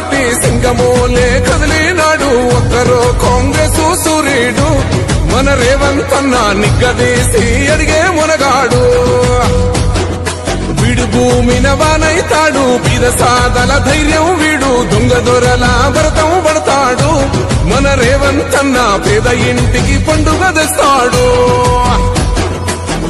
బట్టి సింగమోలే కదిలినాడు ఒక్కరో కాంగ్రెస్ సూర్యుడు మన రేవంత్ అన్న నిగ్గదీసి అడిగే మునగాడు వీడు భూమిన వానైతాడు బీద సాదల ధైర్యం వీడు దొంగ దొరల భరతం పడతాడు మన రేవంత్ అన్న పేద ఇంటికి పండుగ తెస్తాడు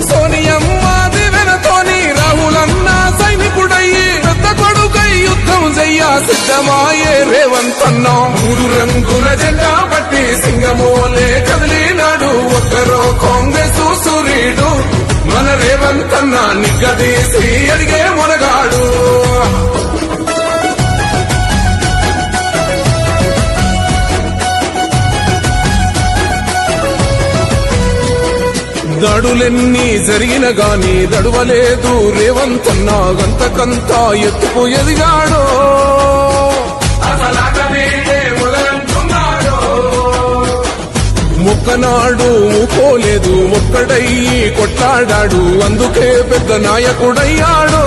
సోనియమ్మ దివెనతోని రాహులన్న సైనికుడయ్యి పెద్ద కొడుకై యుద్ధం చెయ్య సిద్ధమాయే రేవంత్ అన్న 3 రంగుల జెండా పట్టి సింగమోలే కదిలినాడు ఒక్కరో కాంగ్రెస్ సూర్యుడు మన రేవంత్ అన్న నిగ్గదీసి అడిగే మునగాడు దాడులెన్ని జరిగిన గాని దడువలేదు రేవంత్ అన్న గంతకంతా ఎత్తుకు ఎదిగాడో మొక్కనాడు మూకోలేదు ఒక్కడయ్యి కొట్లాడాడు అందుకే పెద్ద నాయకుడయ్యాడు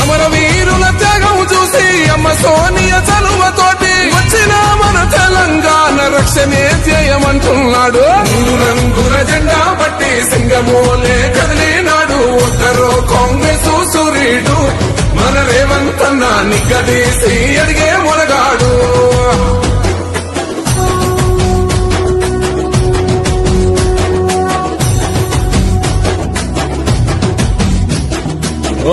అమరవీరుల త్యాగం చూసి అమ్మ సోనియ చలువతోటి వచ్చిన మన తెలంగాణ రక్షణే చేయమంటున్నాడు 3 రంగుల జెండా పట్టి సింగమోలే కదిలినాడు ఒక్కరో కాంగ్రెస్ సూర్యుడు మన రేవంత్ అన్న నిగ్గదీసి అడిగే మునగాడు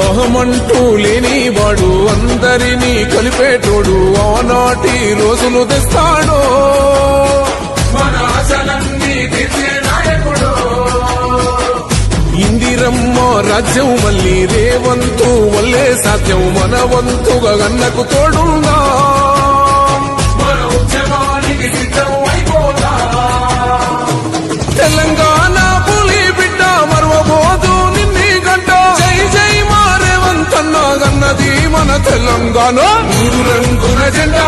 అహమంటూ లేనివాడు అందరినీ కలిపేటోడు ఆనాటి రోజులు తెస్తాడు మన ఆశలన్నీ తీర్చే నాయకుడు ఇందిరమ్మ రాజ్యం మళ్ళీ రేవంతు వల్లే సాధ్యం మన వంతుగా గన్నకు తోడుందా మన ఉద్యమానికి సిద్ధం అయిపోదా తెలంగాణ పులి బిడ్డ మరవబోదు నిన్ని గంట జై జై మా రేవంత్ అన్న గన్నది మన తెలంగాణ 3 రంగుల జెండా